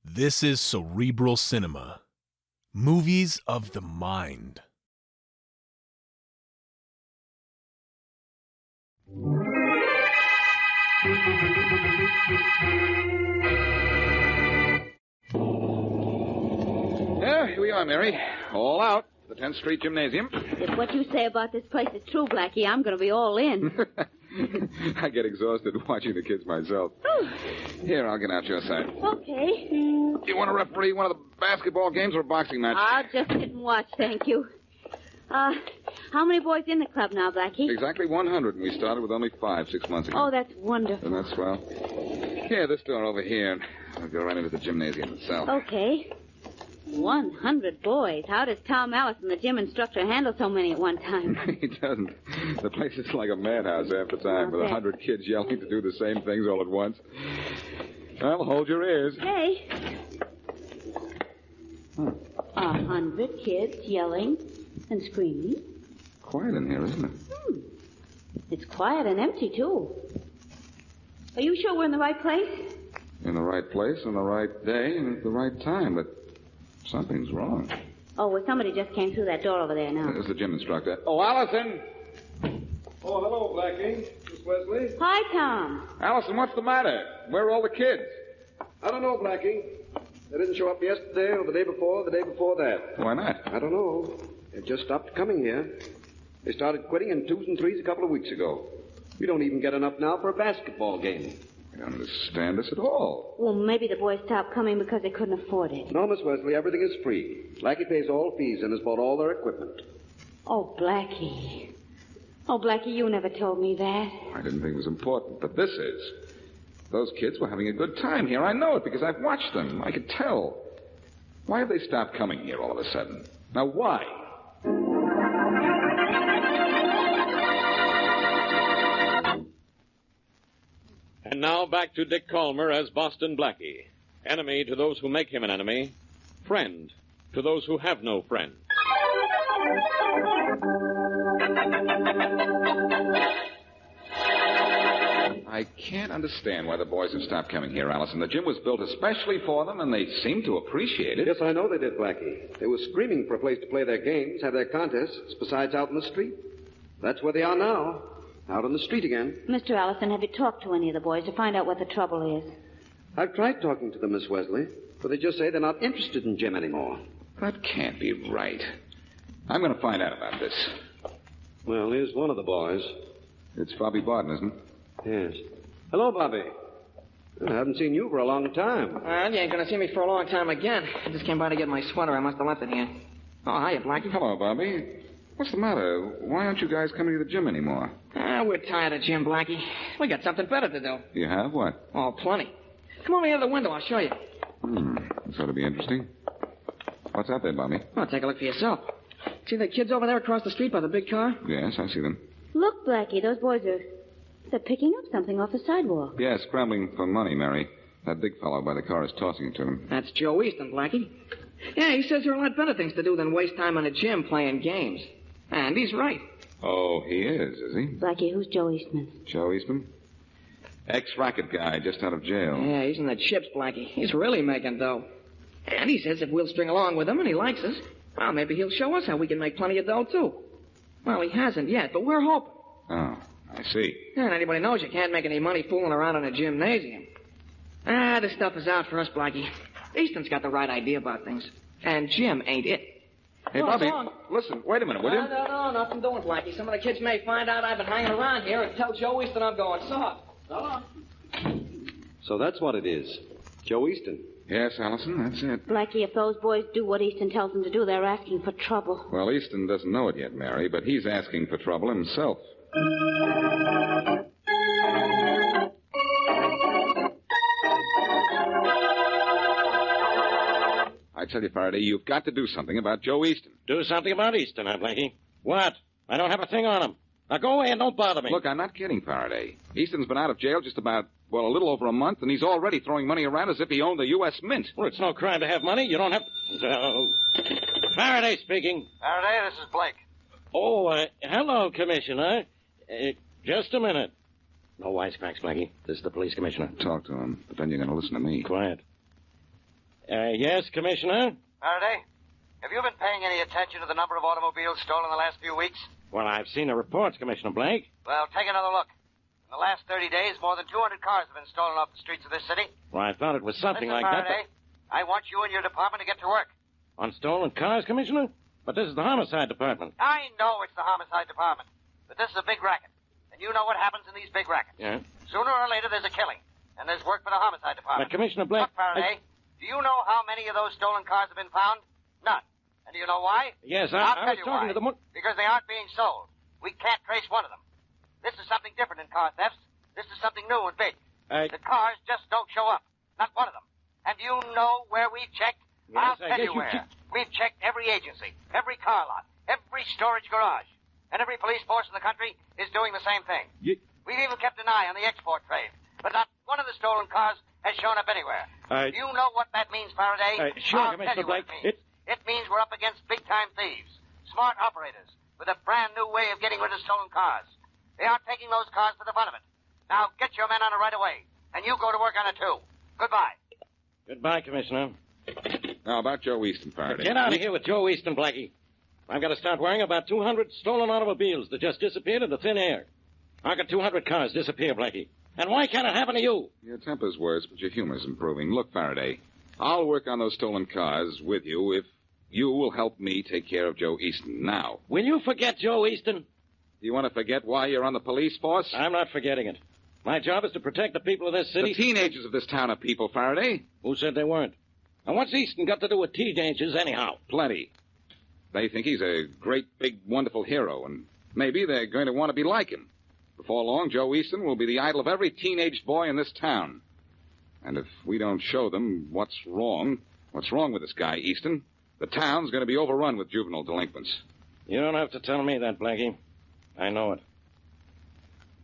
This is Cerebral Cinema. Movies of the mind. Yeah, here we are, Mary. All out. The 10th Street Gymnasium. If what you say about this place is true, Blackie, I'm going to be all in. I get exhausted watching the kids myself. Here, I'll get out your side. Okay. You want to referee one of the basketball games or a boxing match? I'll just sit and watch, thank you. How many boys in the club now, Blackie? Exactly 100, and we started with only 5 6 months ago. Oh, that's wonderful. And that's swell. Here, this door over here. I'll go right into the gymnasium itself. Okay. 100 boys. How does Tom Allison, the gym instructor, handle so many at one time? He doesn't. The place is like a madhouse half the time, with 100 kids yelling to do the same things all at once. Well, hold your ears. Hey. 100 kids yelling and screaming. Quiet in here, isn't it? It's quiet and empty, too. Are you sure we're in the right place? In the right place, on the right day, and at the right time, but something's wrong. Oh, well, somebody just came through that door over there now. There's the gym instructor. Oh, Allison! Oh, hello, Blackie. Miss Wesley. Hi, Tom. Allison, what's the matter? Where are all the kids? I don't know, Blackie. They didn't show up yesterday or the day before that. Why not? I don't know. They just stopped coming here. They started quitting in 2s and 3s a couple of weeks ago. We don't even get enough now for a basketball game. I don't understand this at all. Well, maybe the boys stopped coming because they couldn't afford it. No, Miss Wesley, everything is free. Blackie pays all fees and has bought all their equipment. Oh, Blackie. Oh, Blackie, you never told me that. I didn't think it was important, but this is. Those kids were having a good time here. I know it because I've watched them. I could tell. Why have they stopped coming here all of a sudden? Now, why? And now back to Dick Calmer as Boston Blackie. Enemy to those who make him an enemy. Friend to those who have no friend. I can't understand why the boys have stopped coming here, Allison. The gym was built especially for them, and they seem to appreciate it. Yes, I know they did, Blackie. They were screaming for a place to play their games, have their contests, besides out in the street. That's where they are now, out on the street again. Mr. Allison, have you talked to any of the boys to find out what the trouble is? I've tried talking to them, Miss Wesley, but they just say they're not interested in gym anymore. That can't be right. I'm going to find out about this. Well, here's one of the boys. It's Bobby Barton, isn't it? Yes. Hello, Bobby. I haven't seen you for a long time. Well, you ain't gonna see me for a long time again. I just came by to get my sweater. I must have left it here. Oh, hiya, Blackie. Hello, Bobby. What's the matter? Why aren't you guys coming to the gym anymore? We're tired of gym, Blackie. We got something better to do. You have what? Oh, plenty. Come over here to the window. I'll show you. This ought to be interesting. What's out there, Bobby? Oh, take a look for yourself. See the kids over there across the street by the big car? Yes, I see them. Look, Blackie, those boys they're picking up something off the sidewalk. Yeah, scrambling for money, Mary. That big fellow by the car is tossing it to them. That's Joe Easton, Blackie. Yeah, he says there are a lot better things to do than waste time in a gym playing games. And he's right. Oh, he is he? Blackie, who's Joe Eastman? Joe Eastman? Ex-racket guy, just out of jail. Yeah, he's in the chips, Blackie. He's really making dough. And he says if we'll string along with him and he likes us, well, maybe he'll show us how we can make plenty of dough, too. Well, he hasn't yet, but we're hoping. Oh, I see. Yeah, and anybody knows you can't make any money fooling around in a gymnasium. This stuff is out for us, Blackie. Easton's got the right idea about things. And gym ain't it. Hey, Bobby, listen, wait a minute, will you? No, nothing doing, Blackie. Some of the kids may find out I've been hanging around here and tell Joe Easton I'm going soft. So long. So that's what it is. Joe Easton. Yes, Allison, that's it. Blackie, if those boys do what Easton tells them to do, they're asking for trouble. Well, Easton doesn't know it yet, Mary, but he's asking for trouble himself. I tell you, Faraday, you've got to do something about Joe Easton. Do something about Easton, huh, Blackie? What? I don't have a thing on him. Now go away and don't bother me. Look, I'm not kidding, Faraday. Easton's been out of jail just about, a little over a month, and he's already throwing money around as if he owned the U.S. Mint. Well, it's no crime to have money. You don't have... Faraday speaking. Faraday, this is Blake. Oh, hello, Commissioner. Just a minute. No wisecracks, Blackie. This is the police commissioner. Talk to him, but then you're going to listen to me. Quiet. Yes, Commissioner? Faraday, have you been paying any attention to the number of automobiles stolen the last few weeks? Well, I've seen the reports, Commissioner Blake. Well, take another look. In the last 30 days, more than 200 cars have been stolen off the streets of this city. Well, I thought it was something Listen, like Faraday, I want you and your department to get to work. that. On stolen cars, Commissioner? But this is the homicide department. I know it's the homicide department, but this is a big racket. And you know what happens in these big rackets. Yeah? Sooner or later, there's a killing. And there's work for the homicide department. But, Commissioner Blake... Look, Faraday, do you know how many of those stolen cars have been found? None. And do you know why? Yes, I'll I tell was you talking why. to the... Because they aren't being sold. We can't trace one of them. This is something different in car thefts. This is something new and big. The cars just don't show up. Not one of them. And do you know where we've checked? Yes, I'll I tell guess you you where. checked- We've checked every agency, every car lot, every storage garage. And every police force in the country is doing the same thing. We've even kept an eye on the export trade. But not one of the stolen cars has shown up anywhere. Do you know what that means, Faraday? Sure, I'll Commissioner tell you what Blake. it means we're up against big-time thieves, smart operators, with a brand-new way of getting rid of stolen cars. They aren't taking those cars for the fun of it. Now, get your men on it right away. And you go to work on it, too. Goodbye. Goodbye, Commissioner. Now, about Joe Easton, Faraday. Get out of here with Joe Easton, Blackie. I've got to start worrying about 200 stolen automobiles that just disappeared into thin air. How could 200 cars disappear, Blackie? And why can't it happen to you? Your temper's worse, but your humor's improving. Look, Faraday, I'll work on those stolen cars with you if you will help me take care of Joe Easton now. Will you forget Joe Easton? Do you want to forget why you're on the police force? I'm not forgetting it. My job is to protect the people of this city. The teenagers of this town are people, Faraday. Who said they weren't? And what's Easton got to do with teenagers anyhow? Plenty. They think he's a great, big, wonderful hero, and maybe they're going to want to be like him. Before long, Joe Easton will be the idol of every teenage boy in this town. And if we don't show them what's wrong with this guy, Easton, the town's going to be overrun with juvenile delinquents. You don't have to tell me that, Blackie. I know it.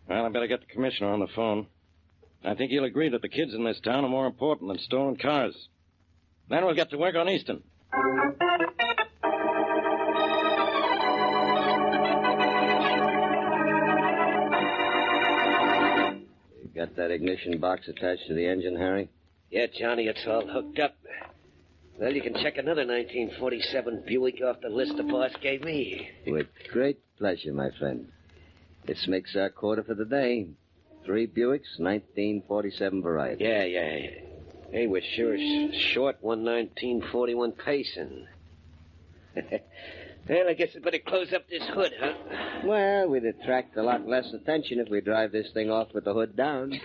Well, I better get the commissioner on the phone. I think he'll agree that the kids in this town are more important than stolen cars. Then we'll get to work on Easton. Got that ignition box attached to the engine, Harry? Yeah, Johnny, it's all hooked up. Well, you can check another 1947 Buick off the list the boss gave me. With great pleasure, my friend. This makes our quarter for the day. 3 Buicks, 1947 variety. Yeah. Hey, we're sure short one 1941 Payson. Well, I guess I better close up this hood, huh? Well, we'd attract a lot less attention if we drive this thing off with the hood down.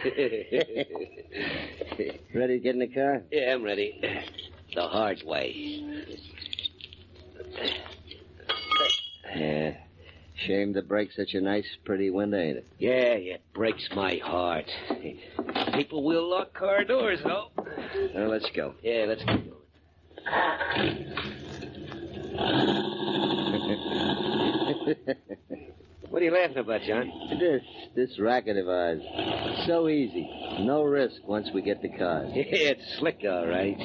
Ready to get in the car? Yeah, I'm ready. The hard way. Yeah. Shame to break such a nice, pretty window, ain't it? Yeah, it breaks my heart. People will lock car doors, though. Well, let's go. Yeah, let's go. What are you laughing about, John? This racket of ours. So easy. No risk once we get the cars. Yeah, it's slick, all right.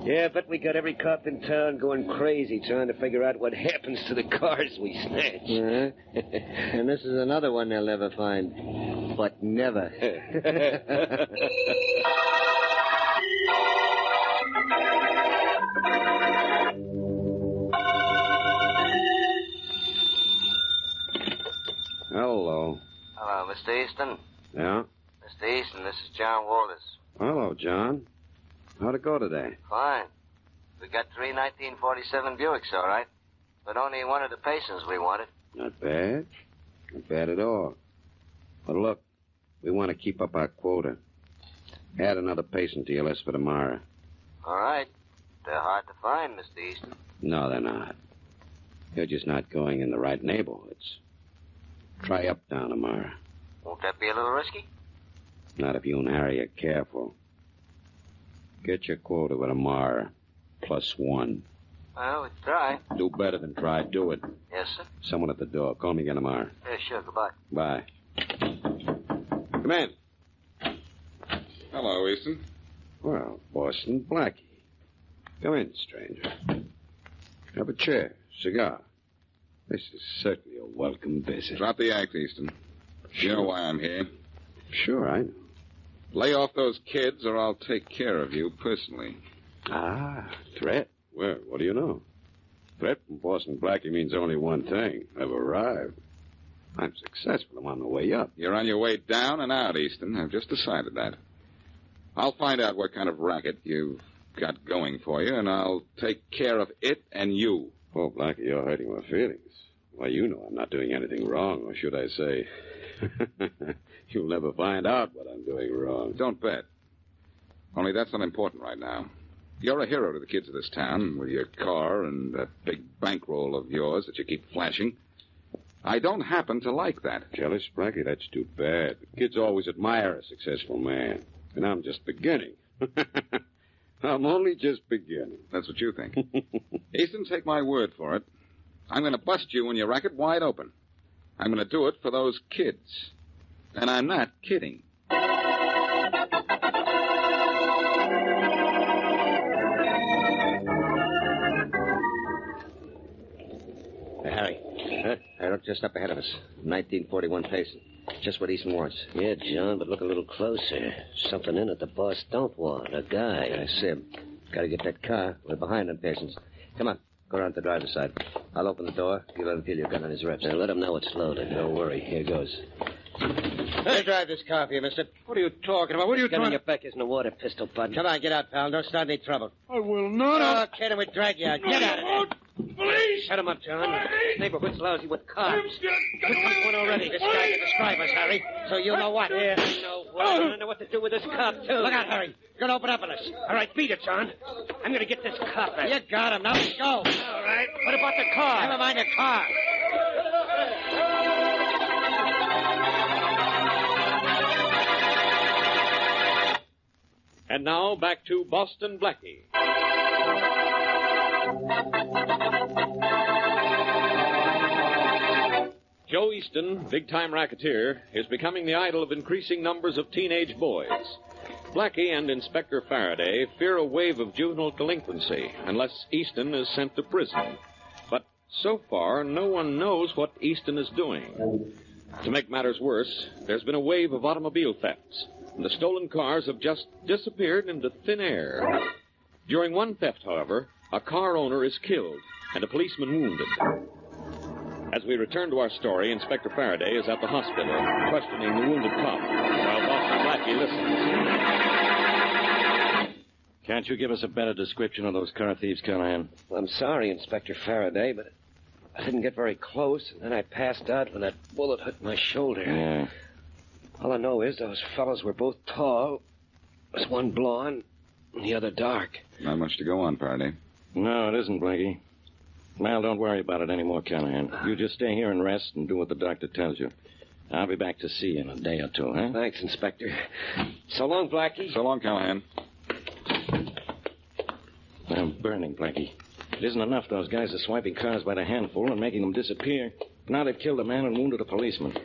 Yeah, but we got every cop in town going crazy trying to figure out what happens to the cars we snatch. Uh-huh. And this is another one they'll never find. But never. Hello. Hello, Mr. Easton. Yeah? Mr. Easton, this is John Walters. Hello, John. How'd it go today? Fine. We got 3 1947 Buicks, all right. But only one of the Paysons we wanted. Not bad. Not bad at all. But look, we want to keep up our quota. Add another Payson to your list for tomorrow. All right. They're hard to find, Mr. Easton. No, they're not. You're just not going in the right neighborhoods. Try Uptown tomorrow. Won't that be a little risky? Not if you and Harry are careful. Get your quota with tomorrow, +1. Well, we try. Do better than try. Do it. Yes, sir. Someone at the door. Call me again tomorrow. Yeah, sure. Goodbye. Bye. Come in. Hello, Easton. Well, Boston Blackie. Come in, stranger. Have a chair. Cigar. This is certainly a welcome visit. Drop the act, Easton. You know why I'm here. Sure, I know. Lay off those kids or I'll take care of you personally. Ah, threat. Well, what do you know? Threat from Boston Blackie means only one thing. I've arrived. I'm successful. I'm on the way up. You're on your way down and out, Easton. I've just decided that. I'll find out what kind of racket you've got going for you, and I'll take care of it and you. Oh, Blackie, you're hurting my feelings. Why, you know I'm not doing anything wrong, or should I say, you'll never find out what I'm doing wrong. Don't bet. Only that's not important right now. You're a hero to the kids of this town with your car and that big bankroll of yours that you keep flashing. I don't happen to like that. Jealous, Blackie? That's too bad. The kids always admire a successful man, and I'm just beginning. I'm only just beginning. That's what you think. Easton, take my word for it. I'm going to bust you and your racket wide open. I'm going to do it for those kids. And I'm not kidding. Harry. Huh? Hey, look just up ahead of us. 1941 Payson. Just what Easton wants. Yeah, John, but look a little closer. Something in it the boss don't want. A guy. I see him. Gotta get that car. We're behind on Payson's. Come on. Go around to the driver's side. I'll open the door. You let him feel your gun on his ribs. Now, let him know it's loaded. Don't worry. Here goes. I'll drive this car for you, mister. What are you talking about? What are you Gun in your back isn't a water pistol, bud. Come on, get out, pal. Don't start any trouble. I will not. Oh, kid, and we drag you out. Get out of there. Police! Shut him up, John. This neighborhood's lousy with cars. Get We've one already. This guy can describe us, Harry. So you know what? Yeah, I know what. I don't know what to do with this cop, too. Look out, Harry. You're going to open up on us. All right, beat it, John. I'm going to get this cop back. You got him. Now let's go. All right. What about the car? Never mind the car. And now, back to Boston Blackie. Joe Easton, big-time racketeer, is becoming the idol of increasing numbers of teenage boys. Blackie and Inspector Faraday fear a wave of juvenile delinquency unless Easton is sent to prison. But so far, no one knows what Easton is doing. To make matters worse, there's been a wave of automobile thefts, and the stolen cars have just disappeared into thin air. During one theft, however, a car owner is killed and a policeman wounded. As we return to our story, Inspector Faraday is at the hospital, questioning the wounded cop, while Boston Blackie listens. Can't you give us a better description of those car thieves, Callahan? I'm sorry, Inspector Faraday, but I didn't get very close, and then I passed out when that bullet hit my shoulder. Yeah. All I know is those fellows were both tall. There was one blonde and the other dark. Not much to go on, Faraday. No, it isn't, Blackie. Well, don't worry about it anymore, Callahan. You just stay here and rest and do what the doctor tells you. I'll be back to see you in a day or two, huh? Thanks, Inspector. So long, Blackie. So long, Callahan. I'm burning, Blackie. It isn't enough those guys are swiping cars by the handful and making them disappear. Now they've killed a man and wounded a policeman.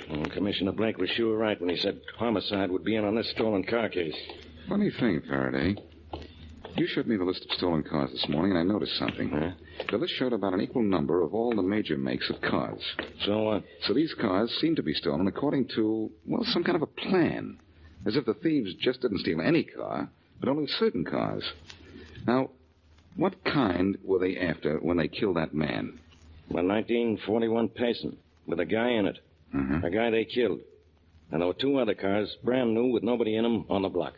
And Commissioner Blake was sure right when he said homicide would be in on this stolen car case. Funny thing, Faraday. You showed me the list of stolen cars this morning, and I noticed something. Huh? The list showed about an equal number of all the major makes of cars. So what? So these cars seem to be stolen according to, well, some kind of a plan. As if the thieves just didn't steal any car, but only certain cars. Now, what kind were they after when they killed that man? A 1941 Payson with a guy in it. Mm-hmm. A guy they killed. And there were two other cars, brand new, with nobody in them, on the block.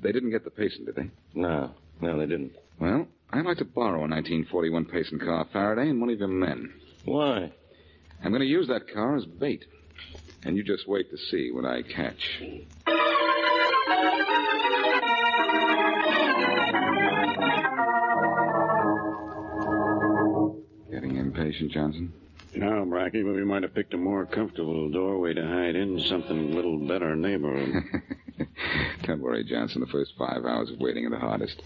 They didn't get the Payson, did they? No, they didn't. Well, I'd like to borrow a 1941 Payson car, Faraday, and one of your men. Why? I'm going to use that car as bait. And you just wait to see what I catch. Getting impatient, Johnson? No, Blackie, but we might have picked a more comfortable doorway to hide in something a little better neighborhood. Don't worry, Johnson. The first 5 hours of waiting are the hardest.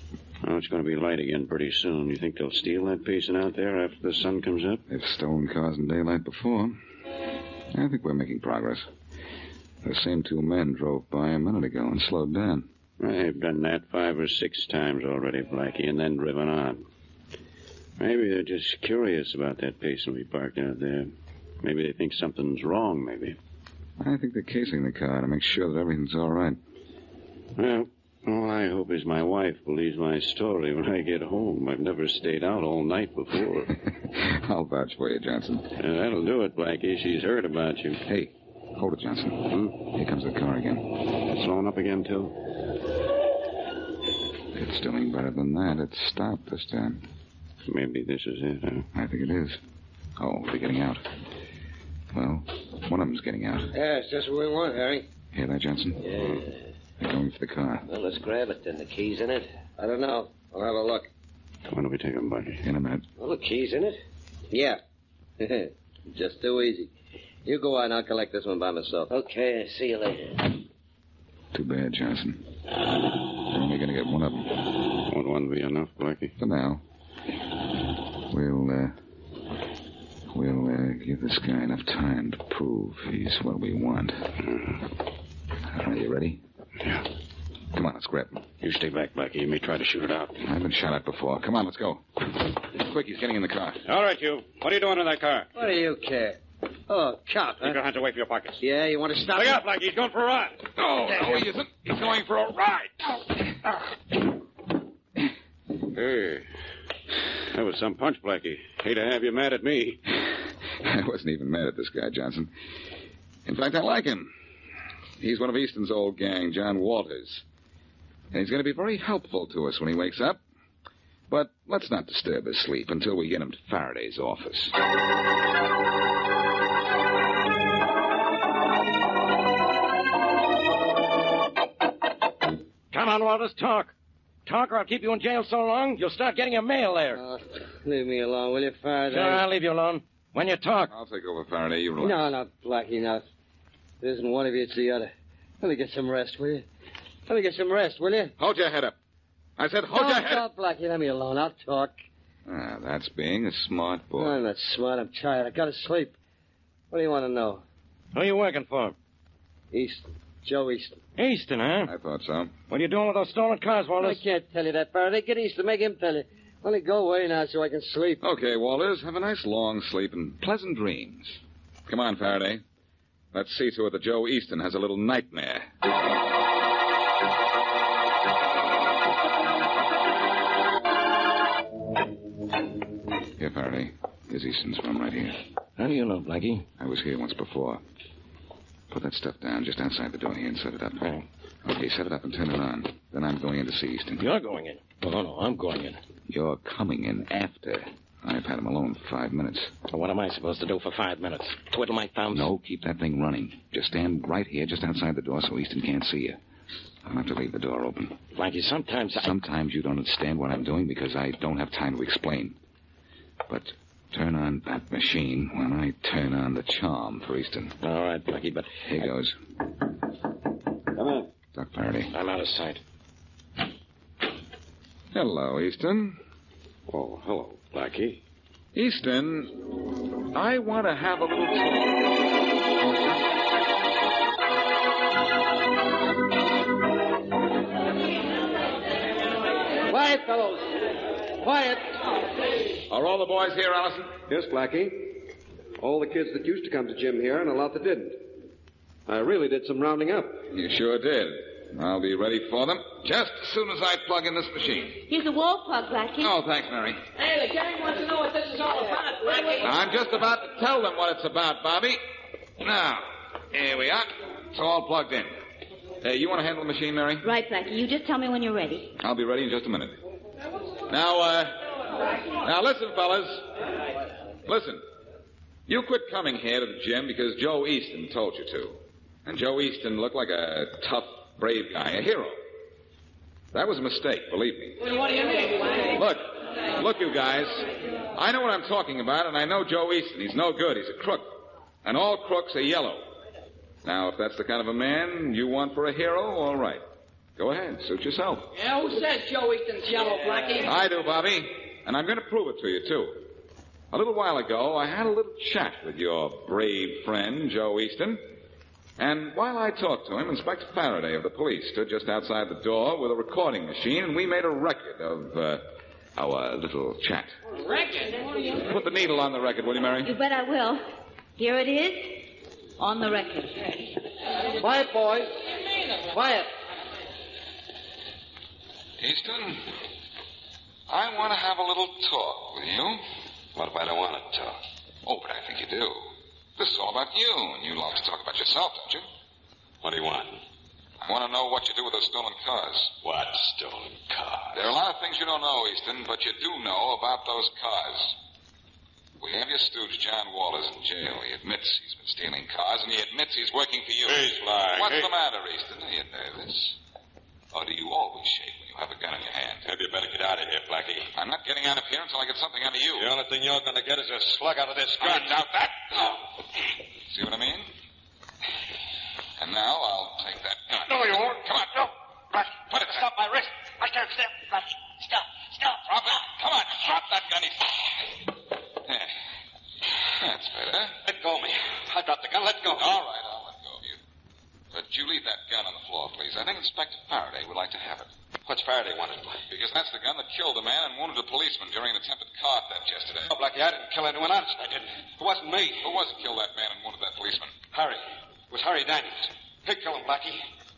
Oh, it's going to be light again pretty soon. You think they'll steal that Payson out there after the sun comes up? They've stolen cars in daylight before. I think we're making progress. The same two men drove by a minute ago and slowed down. I've done that 5 or 6 times already, Blackie, and then driven on. Maybe they're just curious about that Payson we parked out there. Maybe they think something's wrong, maybe. I think they're casing the car to make sure that everything's all right. Well, all I hope is my wife believes my story when I get home. I've never stayed out all night before. I'll vouch for you, Johnson. That'll do it, Blackie. She's heard about you. Hey, hold it, Johnson. Here comes the car again. Slowing up again, too? It's doing better than that. It's stopped this time. Maybe this is it, huh? I think it is. Oh, they're getting out. Well, one of them's getting out. Yeah, it's just what we want, Harry. Hear that, Johnson? Yeah. They're going for the car. Well, let's grab it then. The key's in it? I don't know. I'll have a look. When do we take them, Blackie? In a minute. Well, the key's in it? Yeah. Just too easy. You go on. I'll collect this one by myself. Okay. See you later. Too bad, Johnson. We're only going to get one of them. Won't one be enough, Blackie? For now. We'll give this guy enough time to prove he's what we want. Are you ready? Yeah. Come on, let's grab him. You stay back, Blackie. You may try to shoot it out. I've been shot at before. Come on, let's go. Quick, he's getting in the car. All right, you. What are you doing in that car? What do you care? Oh, cop, huh? Keep your hands away from your pockets. Yeah, you want to stop Look me? out, Blackie. He's going for a ride. Oh, no, he isn't. He's going for a ride. Hey. That was some punch, Blackie. Hate to have you mad at me. I wasn't even mad at this guy, Johnson. In fact, I like him. He's one of Easton's old gang, John Walters. And he's going to be very helpful to us when he wakes up. But let's not disturb his sleep until we get him to Faraday's office. Come on, Walters, talk. Talk, or I'll keep you in jail so long, you'll start getting your mail there. Leave me alone, will you, Faraday? Sure, I'll leave you alone. When you talk. I'll take over, Faraday. You relax. No, Blackie, no. It isn't one of you, it's the other. Let me get some rest, will you? Let me get some rest, will you? Hold your head up. I said hold your head up. Blackie, let me alone. I'll talk. Ah, that's being a smart boy. I'm not smart. I'm tired. I gotta sleep. What do you want to know? Who are you working for? Easton. Joe Easton. Easton, huh? I thought so. What are you doing with those stolen cars, Walters? I can't tell you that, Faraday. Get Easton. Make him tell you. Let me go away now so I can sleep. Okay, Walters. Have a nice long sleep and pleasant dreams. Come on, Faraday. Let's see to it that Joe Easton has a little nightmare. Here, Faraday. Here's Easton's room right here. How do you know, Blackie? I was here once before. Put that stuff down just outside the door here and set it up. Right. Okay, set it up and turn it on. Then I'm going in to see Easton. You're going in. No, I'm going in. You're coming in after. I've had him alone for 5 minutes. Well, what am I supposed to do for 5 minutes? Twiddle my thumbs? No, keep that thing running. Just stand right here, just outside the door, so Easton can't see you. I'll have to leave the door open. Blackie, sometimes you don't understand what I'm doing because I don't have time to explain. But turn on that machine when I turn on the charm for Easton. All right, Blackie, but... Here goes. Come in. Doc Faraday. I'm out of sight. Hello, Easton. Oh, hello, Blackie. Easton, I want to have a little talk. Quiet, fellows. Quiet. Are all the boys here, Allison? Yes, Blackie. All the kids that used to come to gym here and a lot that didn't. I really did some rounding up. You sure did. I'll be ready for them just as soon as I plug in this machine. Here's a wall plug, Blackie. Oh, thanks, Mary. Hey, the gang wants to know what this is all about, Blackie. I'm just about to tell them what it's about, Bobby. Now, here we are. It's all plugged in. Hey, you want to handle the machine, Mary? Right, Blackie. You just tell me when you're ready. I'll be ready in just a minute. Now listen, fellas. Listen. You quit coming here to the gym because Joe Easton told you to. And Joe Easton looked like a tough, brave guy, a hero. That was a mistake, believe me. Well, what do you mean? Look, you guys. I know what I'm talking about, and I know Joe Easton. He's no good. He's a crook. And all crooks are yellow. Now, if that's the kind of a man you want for a hero, all right. Go ahead. Suit yourself. Yeah, who says Joe Easton's yellow, Blackie? I do, Bobby. And I'm going to prove it to you, too. A little while ago, I had a little chat with your brave friend, Joe Easton. And while I talked to him, Inspector Faraday of the police stood just outside the door with a recording machine, and we made a record of our little chat. Record? Put the needle on the record, will you, Mary? You bet I will. Here it is, on the record. Quiet, boys. Quiet. Easton, I want to have a little talk with you. What if I don't want to talk? Oh, but I think you do. This is all about you, and you love to talk about yourself, don't you? What do you want? I want to know what you do with those stolen cars. What stolen cars? There are a lot of things you don't know, Easton, but you do know about those cars. We have your stooge, John Walters, in jail. He admits he's been stealing cars, and he admits he's working for you. He's lying. What's the matter, Easton? Are you nervous? Or do you always shake when you have a gun in your hand? Maybe you better get out of here, Blackie. I'm not getting out of here until I get something out of you. The only thing you're going to get is a slug out of this gun. I doubt that. Oh. See what I mean? And now I'll take that gun. No, you won't. Come on. No. Blackie, put it there. Stop my wrist. I can't stop. Blackie, stop. Stop. Drop it. Come on. Drop that gun. There. That's better. Let go of me. I dropped the gun. Let go. All right, I'll let go of you. But you leave that gun on the floor, please. I think Inspector Faraday would like to have it. What's Faraday wanted? Because that's the gun that killed a man and wounded a policeman during an attempted car theft yesterday. No, Blackie, I didn't kill anyone. Honest, I didn't. It wasn't me. Who was it killed that man and wounded that policeman? Harry. It was Harry Daniels. He killed him, Blackie.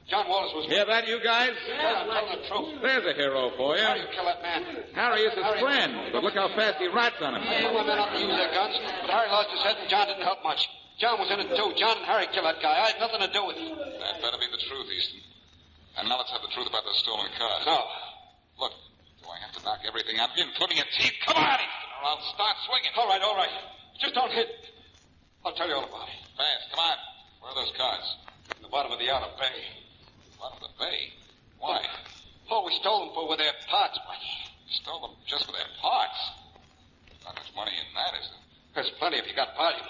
John Walters was... Hear that, you guys? Yeah, I'm telling the truth. There's a hero for you. How do you kill that man? Harry is his friend, but look how fast he rats on him. I want men not to use their guns, but Harry lost his head and John didn't help much. John was in it too. John and Harry killed that guy. I had nothing to do with it. That better be the truth, Easton. And now let's have the truth about those stolen cars. No. Look, do I have to knock everything out of you, including your teeth? Come on, Easton, or I'll start swinging. All right, all right. Just don't hit. I'll tell you all about it. Fast, come on. Where are those cars? In the bottom of the outer bay. Bottom of the bay? Why? Oh, we stole them with their parts, Blackie. Stole them just for their parts. Not much money in that, is there? There's plenty if you got party.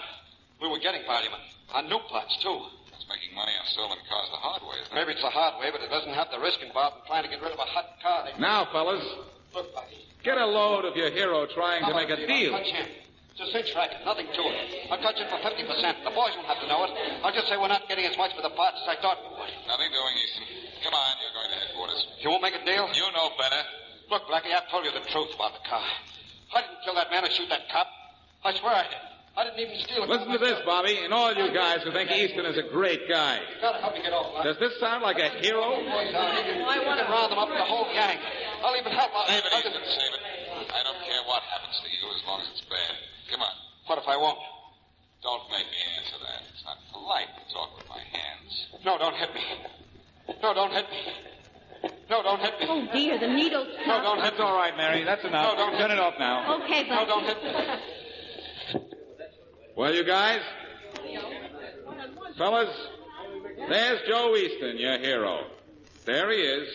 We were getting party on new parts, too. It's making money on stolen cars the hard way, isn't it? Maybe it's the hard way, but it doesn't have the risk involved in trying to get rid of a hot car. Now, fellas, Look, Blackie. get a load of your hero trying to make a deal. I'll touch him. It's a cinch racket, nothing to it. I'll touch him for 50%. The boys won't have to know it. I'll just say we're not getting as much for the parts as I thought we would. Nothing doing, Easton. Come on, you're going to headquarters. You won't make a deal? You know better. Look, Blackie, I've told you the truth about the car. I didn't kill that man or shoot that cop. I swear I didn't. I didn't even steal it. Listen to this, Bobby, and all you guys who think Easton is a great guy. You gotta help me get off, Blackie. Does this sound like a hero? I want to round them up, the whole gang. I'll even help out. Save it, Easton, save it. I don't care what happens to you as long as it's bad. Come on. What if I won't? Don't make me answer that. It's not polite to talk with my hands. No, don't hit me. No, don't hit me. No, don't hit me. Oh, dear, the needle's No, tough. don't hit That's all right, Mary. That's enough. No, don't Turn it off now. Okay, No, but... don't hit me. Well, you guys? Fellas, there's Joe Easton, your hero. There he is.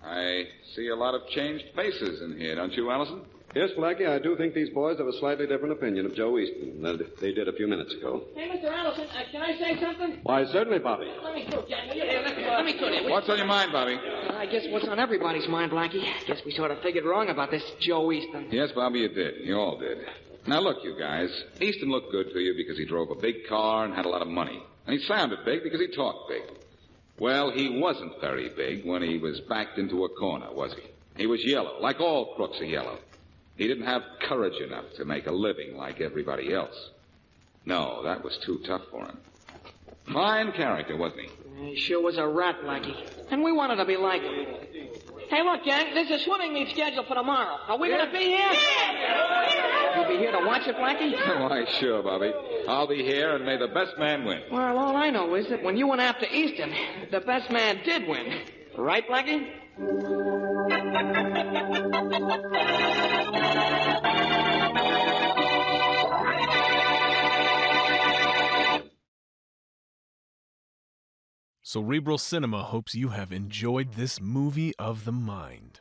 I see a lot of changed faces in here, don't you, Allison? Yes, Blackie, I do think these boys have a slightly different opinion of Joe Easton than they did a few minutes ago. Hey, Mr. Allison, can I say something? Why, certainly, Bobby. Let me through, Jack. Let me through there. What's on your mind, Bobby? I guess what's on everybody's mind, Blackie. Guess we sort of figured wrong about this Joe Easton. Yes, Bobby, you did. You all did. Now, look, you guys. Easton looked good to you because he drove a big car and had a lot of money. And he sounded big because he talked big. Well, he wasn't very big when he was backed into a corner, was he? He was yellow, like all crooks are yellow. He didn't have courage enough to make a living like everybody else. No, that was too tough for him. Fine character, wasn't he? He sure was a rat, Blackie. And we wanted to be like him. Hey, look, gang, there's a swimming meet scheduled for tomorrow. Are we going to be here? Yeah. You'll be here to watch it, Blackie? Why, sure, Bobby. I'll be here, and may the best man win. Well, all I know is that when you went after Easton, the best man did win. Right, Blackie? Cerebral Cinema hopes you have enjoyed this movie of the mind.